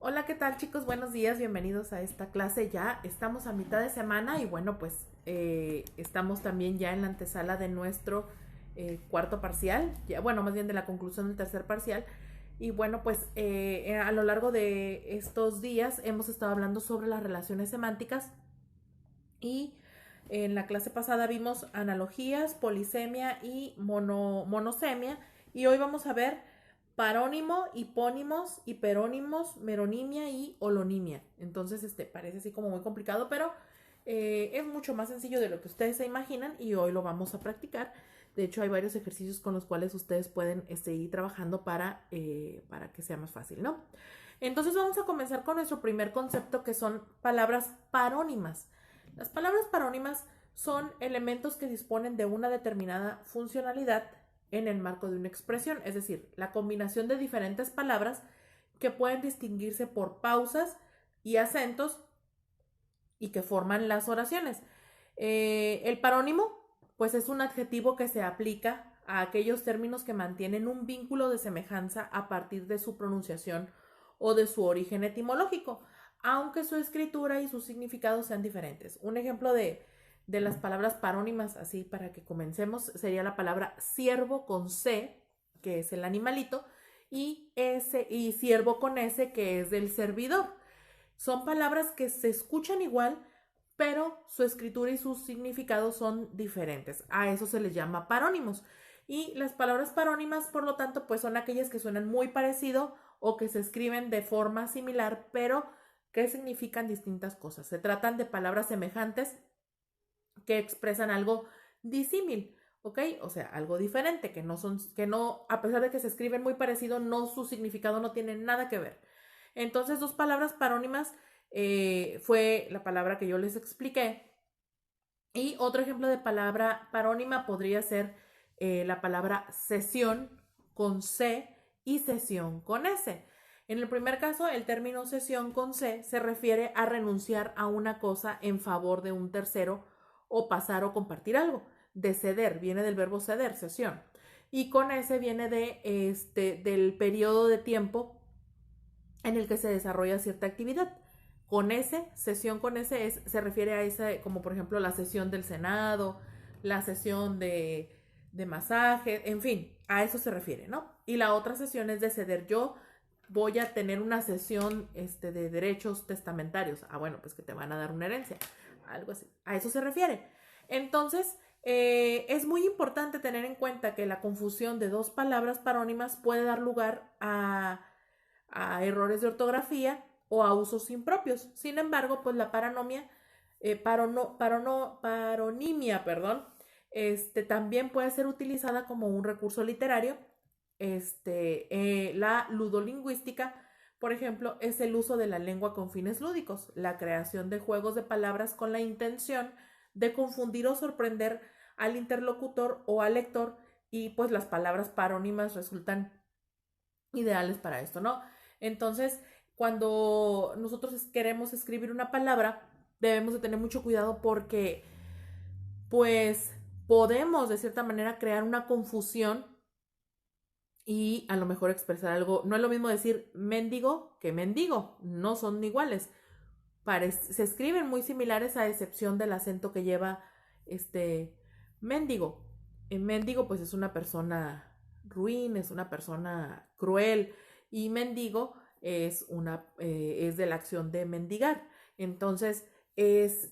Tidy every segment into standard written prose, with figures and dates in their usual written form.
Hola, ¿qué tal chicos? Buenos días, bienvenidos a esta clase. Ya estamos a mitad de semana y bueno, pues estamos también ya en la antesala de nuestro cuarto parcial, ya, bueno, más bien de la conclusión del tercer parcial. Y bueno, pues a lo largo de estos días hemos estado hablando sobre las relaciones semánticas y en la clase pasada vimos analogías, polisemia y monosemia. Y hoy vamos a ver parónimo, hipónimos, hiperónimos, meronimia y holonimia. Entonces, parece así como muy complicado, pero es mucho más sencillo de lo que ustedes se imaginan y hoy lo vamos a practicar. De hecho, hay varios ejercicios con los cuales ustedes pueden ir trabajando para que sea más fácil, ¿no? Entonces vamos a comenzar con nuestro primer concepto, que son palabras parónimas. Las palabras parónimas son elementos que disponen de una determinada funcionalidad en el marco de una expresión, es decir, la combinación de diferentes palabras que pueden distinguirse por pausas y acentos y que forman las oraciones. El parónimo, pues es un adjetivo que se aplica a aquellos términos que mantienen un vínculo de semejanza a partir de su pronunciación o de su origen etimológico, aunque su escritura y su significado sean diferentes. Un ejemplo de las palabras parónimas, así para que comencemos, sería la palabra ciervo con C, que es el animalito, y siervo con S, que es del servidor. Son palabras que se escuchan igual, pero su escritura y sus significados son diferentes. A eso se les llama parónimos. Y las palabras parónimas, por lo tanto, pues son aquellas que suenan muy parecido o que se escriben de forma similar, pero que significan distintas cosas. Se tratan de palabras semejantes que expresan algo disímil, ¿ok? O sea, algo diferente, que no, a pesar de que se escriben muy parecido, no, su significado no tiene nada que ver. Entonces, dos palabras parónimas fue la palabra que yo les expliqué. Y otro ejemplo de palabra parónima podría ser la palabra sesión con C y sesión con S. En el primer caso, el término sesión con C se refiere a renunciar a una cosa en favor de un tercero o pasar o compartir algo. De ceder, viene del verbo ceder, sesión. Y con S viene del periodo de tiempo en el que se desarrolla cierta actividad. Con ese, sesión con ese se refiere a esa, como por ejemplo la sesión del Senado, la sesión de masaje, en fin, a eso se refiere, ¿no? Y la otra sesión es de ceder. Yo voy a tener una sesión de derechos testamentarios. Ah, bueno, pues que te van a dar una herencia, algo así. A eso se refiere. Entonces, es muy importante tener en cuenta que la confusión de dos palabras parónimas puede dar lugar a errores de ortografía o a usos impropios. Sin embargo, pues la paronimia, perdón, también puede ser utilizada como un recurso literario. La ludolingüística, por ejemplo, es el uso de la lengua con fines lúdicos, la creación de juegos de palabras con la intención de confundir o sorprender al interlocutor o al lector, y pues las palabras parónimas resultan ideales para esto, ¿no? Entonces, cuando nosotros queremos escribir una palabra, debemos de tener mucho cuidado porque, pues, podemos de cierta manera crear una confusión y a lo mejor expresar algo. No es lo mismo decir mendigo que mendigo, no son iguales. Se escriben muy similares a excepción del acento que lleva mendigo. En mendigo, pues es una persona ruin, es una persona cruel, y mendigo es de la acción de mendigar. Entonces,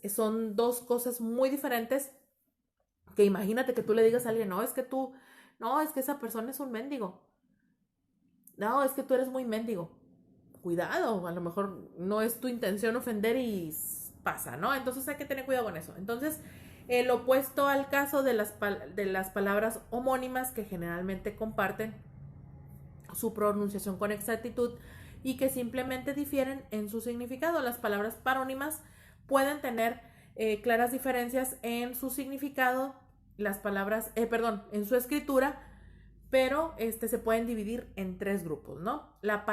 son dos cosas muy diferentes, que imagínate que tú le digas a alguien, no, es que esa persona es un mendigo. No, es que tú eres muy mendigo. Cuidado, a lo mejor no es tu intención ofender y pasa, ¿no? Entonces hay que tener cuidado con eso. Entonces, el opuesto al caso de las palabras homónimas, que generalmente comparten su pronunciación con exactitud y que simplemente difieren en su significado. Las palabras parónimas pueden tener claras diferencias en su significado, en su escritura, pero se pueden dividir en tres grupos, ¿no? La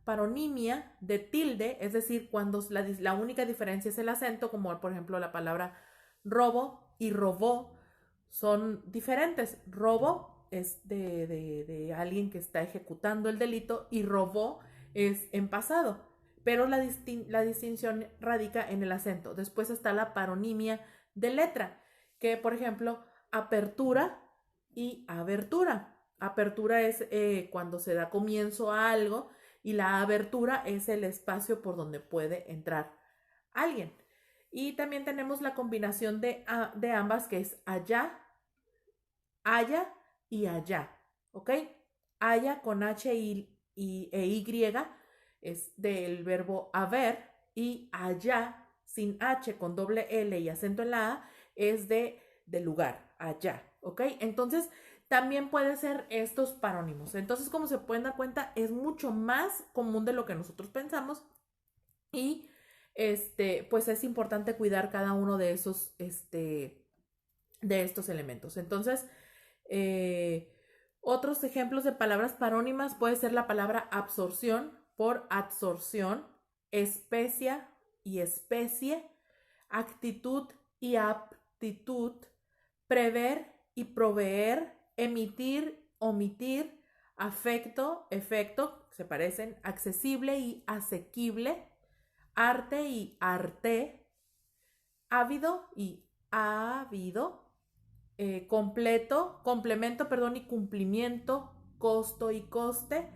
paronimia de tilde, es decir, cuando la única diferencia es el acento, como por ejemplo la palabra robo y robó, son diferentes. Robo es de alguien que está ejecutando el delito, y robó es en pasado, pero la distinción radica en el acento. Después está la paronimia de letra, que por ejemplo, apertura y abertura. Apertura es cuando se da comienzo a algo y la abertura es el espacio por donde puede entrar alguien. Y también tenemos la combinación de ambas, que es allá, haya y allá, ¿ok? Haya con H e Y es del verbo haber, y allá sin H con doble L y acento en la A es de lugar, allá, ¿ok? Entonces también puede ser estos parónimos. Entonces, como se pueden dar cuenta, es mucho más común de lo que nosotros pensamos y pues es importante cuidar cada uno de esos, de estos elementos. Entonces, otros ejemplos de palabras parónimas puede ser la palabra absorción por adsorción, especia y especie, actitud y aptitud, prever y proveer, emitir, omitir, afecto, efecto, se parecen, accesible y asequible, arte y arte, ávido y ávido, complemento, perdón, y cumplimiento, costo y coste,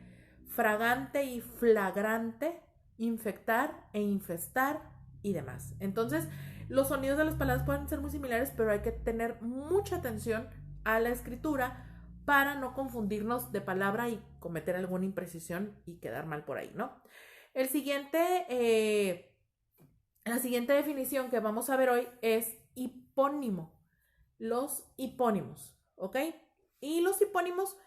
fragante y flagrante, infectar e infestar y demás. Entonces, los sonidos de las palabras pueden ser muy similares, pero hay que tener mucha atención a la escritura para no confundirnos de palabra y cometer alguna imprecisión y quedar mal por ahí, ¿no? La siguiente definición que vamos a ver hoy es hipónimo. Los hipónimos, ¿ok? Y los hipónimos,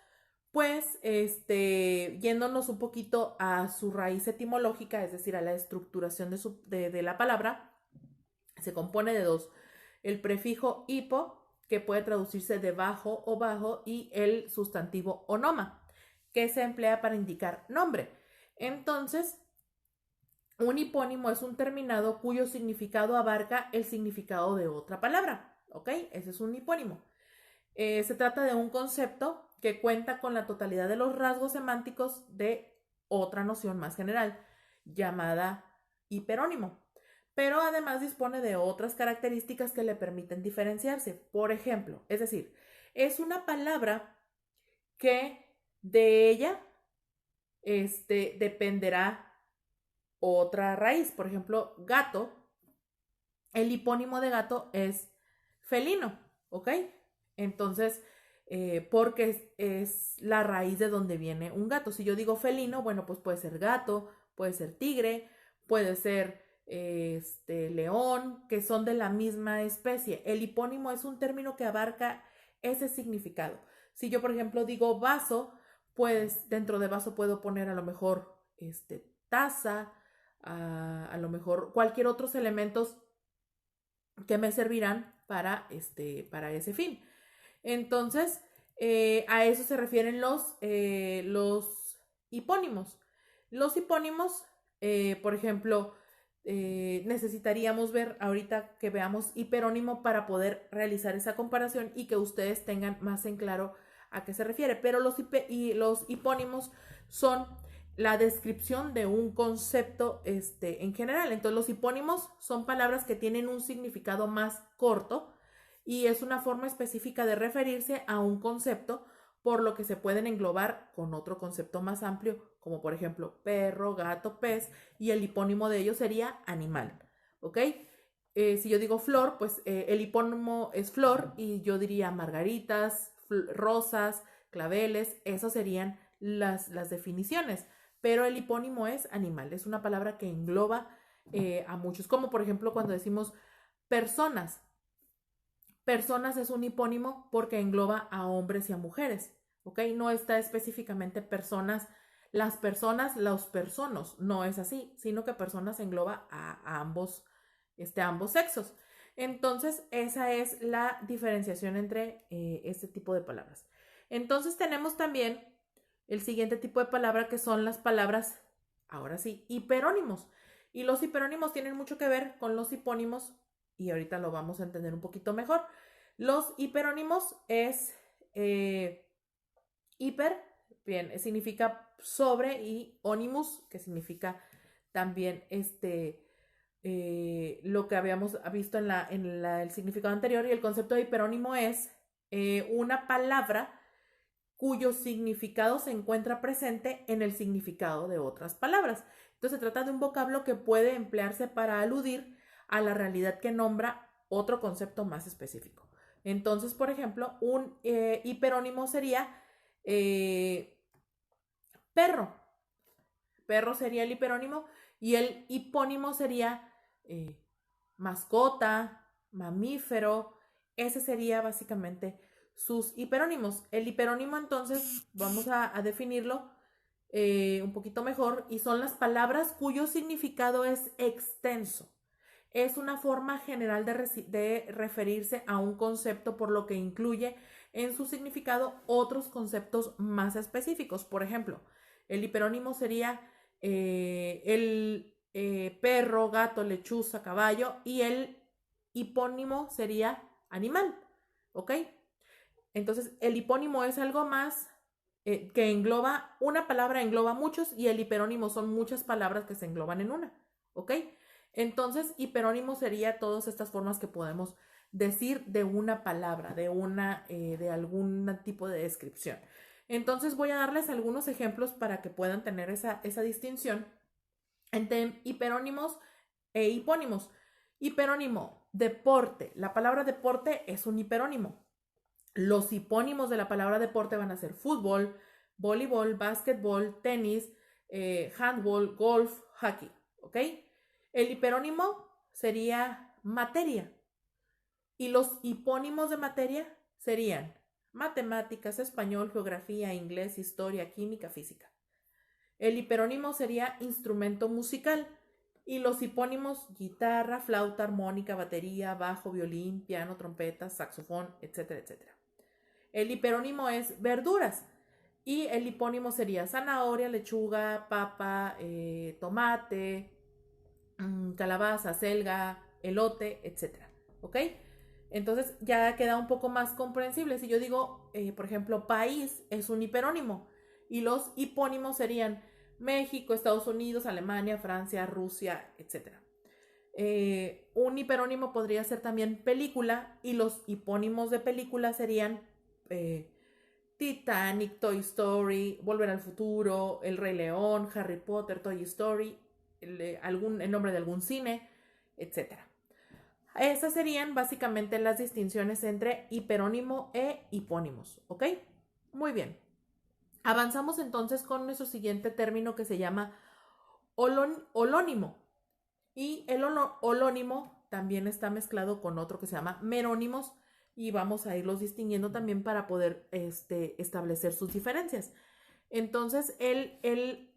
pues, yéndonos un poquito a su raíz etimológica, es decir, a la estructuración de la palabra, se compone de dos. El prefijo hipo, que puede traducirse de bajo o bajo, y el sustantivo onoma, que se emplea para indicar nombre. Entonces, un hipónimo es un terminado cuyo significado abarca el significado de otra palabra. ¿Ok? Ese es un hipónimo. Se trata de un concepto que cuenta con la totalidad de los rasgos semánticos de otra noción más general, llamada hiperónimo, pero además dispone de otras características que le permiten diferenciarse. Por ejemplo, es decir, es una palabra que de ella dependerá otra raíz. Por ejemplo, gato, el hipónimo de gato es felino, ¿ok? Entonces, porque es la raíz de donde viene un gato. Si yo digo felino, bueno, pues puede ser gato, puede ser tigre, puede ser león, que son de la misma especie. El hipónimo es un término que abarca ese significado. Si yo, por ejemplo, digo vaso, pues dentro de vaso puedo poner a lo mejor taza, a lo mejor cualquier otros elementos que me servirán para ese fin. Entonces, a eso se refieren los hipónimos. Los hipónimos, por ejemplo, necesitaríamos ver ahorita que veamos hiperónimo para poder realizar esa comparación y que ustedes tengan más en claro a qué se refiere. Pero los hipónimos son la descripción de un concepto en general. Entonces, los hipónimos son palabras que tienen un significado más corto y es una forma específica de referirse a un concepto, por lo que se pueden englobar con otro concepto más amplio, como por ejemplo perro, gato, pez, y el hipónimo de ello sería animal, ¿ok? Si yo digo flor, pues el hipónimo es flor y yo diría margaritas, rosas, claveles, esas serían las definiciones, pero el hipónimo es animal, es una palabra que engloba a muchos, como por ejemplo cuando decimos personas. Personas es un hipónimo porque engloba a hombres y a mujeres, ¿ok? No está específicamente personas, las personas, los personos, no es así, sino que personas engloba a ambos sexos. Entonces, esa es la diferenciación entre este tipo de palabras. Entonces, tenemos también el siguiente tipo de palabra que son las palabras, ahora sí, hiperónimos. Y los hiperónimos tienen mucho que ver con los hipónimos y ahorita lo vamos a entender un poquito mejor. Los hiperónimos es hiper, bien, significa sobre, y onimus, que significa también lo que habíamos visto en el significado anterior. Y el concepto de hiperónimo es una palabra cuyo significado se encuentra presente en el significado de otras palabras. Entonces se trata de un vocablo que puede emplearse para aludir a la realidad que nombra otro concepto más específico. Entonces, por ejemplo, un hiperónimo sería perro. Perro sería el hiperónimo, y el hipónimo sería mascota, mamífero. Ese sería básicamente sus hiperónimos. El hiperónimo, entonces, vamos a definirlo un poquito mejor, y son las palabras cuyo significado es extenso. Es una forma general de referirse a un concepto, por lo que incluye en su significado otros conceptos más específicos. Por ejemplo, el hiperónimo sería el perro, gato, lechuza, caballo, y el hipónimo sería animal, ¿ok? Entonces, el hipónimo es algo más que engloba, una palabra engloba muchos, y el hiperónimo son muchas palabras que se engloban en una, ¿ok? Entonces, hiperónimo sería todas estas formas que podemos decir de una palabra, de algún tipo de descripción. Entonces, voy a darles algunos ejemplos para que puedan tener esa distinción entre hiperónimos e hipónimos. Hiperónimo, deporte. La palabra deporte es un hiperónimo. Los hipónimos de la palabra deporte van a ser fútbol, voleibol, básquetbol, tenis, handball, golf, hockey, ¿ok? El hiperónimo sería materia, y los hipónimos de materia serían matemáticas, español, geografía, inglés, historia, química, física. El hiperónimo sería instrumento musical, y los hipónimos guitarra, flauta, armónica, batería, bajo, violín, piano, trompeta, saxofón, etcétera, etcétera. El hiperónimo es verduras, y el hipónimo sería zanahoria, lechuga, papa, tomate, calabaza, selga, elote, etcétera, ¿ok? Entonces ya queda un poco más comprensible. Si yo digo, por ejemplo, país es un hiperónimo, y los hipónimos serían México, Estados Unidos, Alemania, Francia, Rusia, etcétera. Un hiperónimo podría ser también película, y los hipónimos de película serían Titanic, Toy Story, Volver al Futuro, El Rey León, Harry Potter, Toy Story, el nombre de algún cine, etc. Esas serían básicamente las distinciones entre hiperónimo e hipónimos, ¿ok? Muy bien. Avanzamos entonces con nuestro siguiente término, que se llama holónimo. Y el holónimo también está mezclado con otro que se llama merónimos, y vamos a irlos distinguiendo también para poder establecer sus diferencias. Entonces, el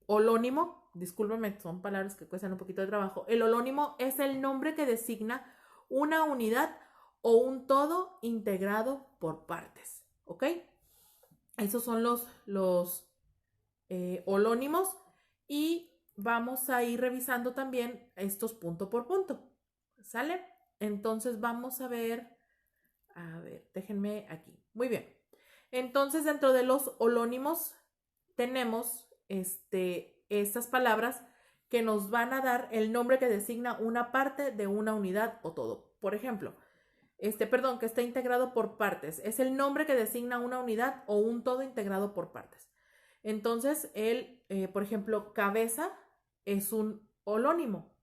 holónimo, discúlpenme, son palabras que cuestan un poquito de trabajo. El holónimo es el nombre que designa una unidad o un todo integrado por partes, ¿ok? Esos son los holónimos, y vamos a ir revisando también estos punto por punto, ¿sale? Entonces vamos a ver, déjenme aquí. Muy bien. Entonces, dentro de los holónimos tenemos estas palabras que nos van a dar el nombre que designa una parte de una unidad o todo. Por ejemplo, que está integrado por partes. Es el nombre que designa una unidad o un todo integrado por partes. Entonces, por ejemplo, cabeza es un holónimo,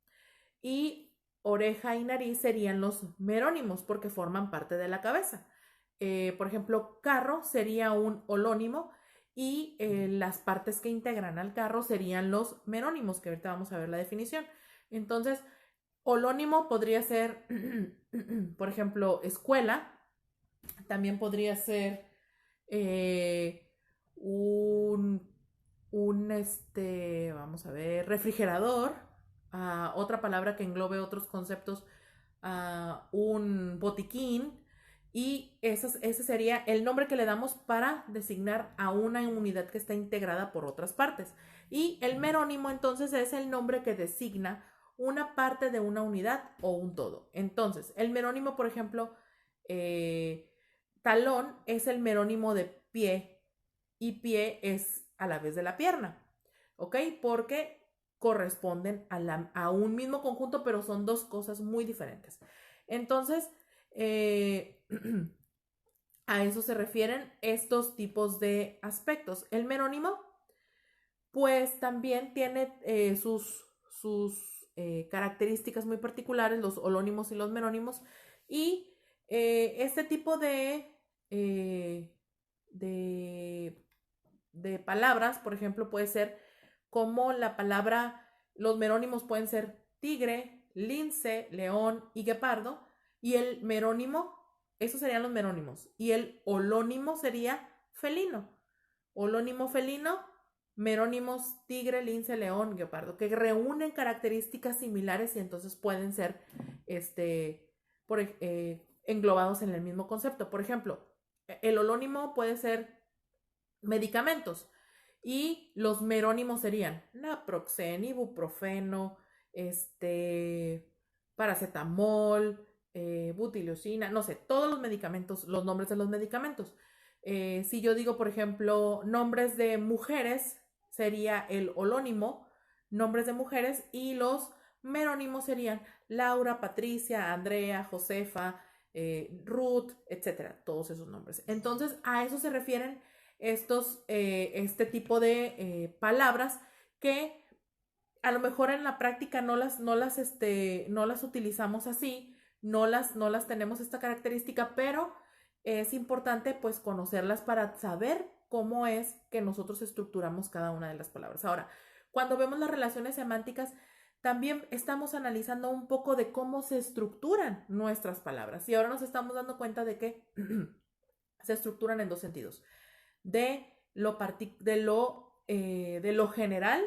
y oreja y nariz serían los merónimos porque forman parte de la cabeza. Por ejemplo, carro sería un holónimo, y las partes que integran al carro serían los merónimos, que ahorita vamos a ver la definición. Entonces, holónimo podría ser, por ejemplo, escuela. También podría ser vamos a ver, refrigerador. Otra palabra que englobe otros conceptos, un botiquín, y ese sería el nombre que le damos para designar a una unidad que está integrada por otras partes. Y el merónimo entonces es el nombre que designa una parte de una unidad o un todo. Entonces, el merónimo, por ejemplo, talón es el merónimo de pie, y pie es a la vez de la pierna, ¿ok? Porque corresponden a un mismo conjunto, pero son dos cosas muy diferentes. Entonces, a eso se refieren estos tipos de aspectos. El merónimo, pues también tiene sus características muy particulares, los holónimos y los merónimos, y este tipo eh, de, de palabras, por ejemplo, puede ser como la palabra, los merónimos pueden ser tigre, lince, león y guepardo, y el merónimo, esos serían los merónimos, y el holónimo sería felino. Holónimo felino, merónimos tigre, lince, león, guepardo, que reúnen características similares y entonces pueden ser englobados en el mismo concepto. Por ejemplo, el holónimo puede ser medicamentos y los merónimos serían naproxen, ibuprofeno, paracetamol, butilocina, no sé, todos los medicamentos, los nombres de los medicamentos. Si yo digo, por ejemplo, nombres de mujeres, sería el holónimo, nombres de mujeres, y los merónimos serían Laura, Patricia, Andrea, Josefa, Ruth, etcétera, todos esos nombres. Entonces, a eso se refieren este tipo de palabras que a lo mejor en la práctica no las utilizamos así, no las tenemos esta característica, pero es importante pues conocerlas para saber cómo es que nosotros estructuramos cada una de las palabras. Ahora, cuando vemos las relaciones semánticas, también estamos analizando un poco de cómo se estructuran nuestras palabras y ahora nos estamos dando cuenta de que se estructuran en dos sentidos. De lo general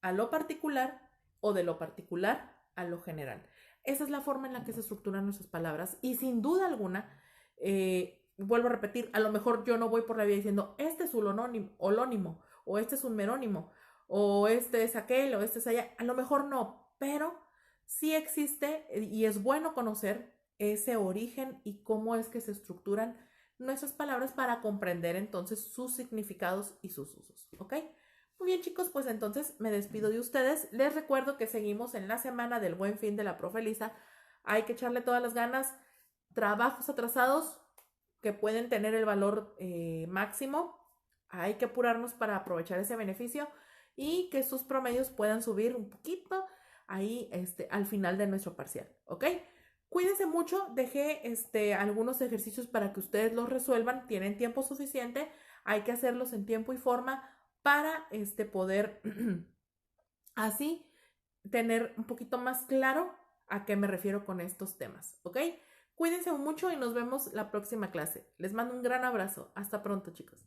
a lo particular o de lo particular a lo general. Esa es la forma en la que se estructuran nuestras palabras y sin duda alguna, vuelvo a repetir, a lo mejor yo no voy por la vida diciendo este es un holónimo o este es un merónimo o este es aquel o este es allá. A lo mejor no, pero sí existe y es bueno conocer ese origen y cómo es que se estructuran nuestras palabras para comprender entonces sus significados y sus usos, ¿ok? Muy bien, chicos, pues entonces me despido de ustedes. Les recuerdo que seguimos en la semana del Buen Fin de la Profe Elisa. Hay que echarle todas las ganas. Trabajos atrasados que pueden tener el valor máximo. Hay que apurarnos para aprovechar ese beneficio y que sus promedios puedan subir un poquito ahí al final de nuestro parcial, ¿ok? Cuídense mucho, dejé algunos ejercicios para que ustedes los resuelvan, tienen tiempo suficiente, hay que hacerlos en tiempo y forma para poder así tener un poquito más claro a qué me refiero con estos temas, ¿ok? Cuídense mucho y nos vemos la próxima clase. Les mando un gran abrazo. Hasta pronto, chicos.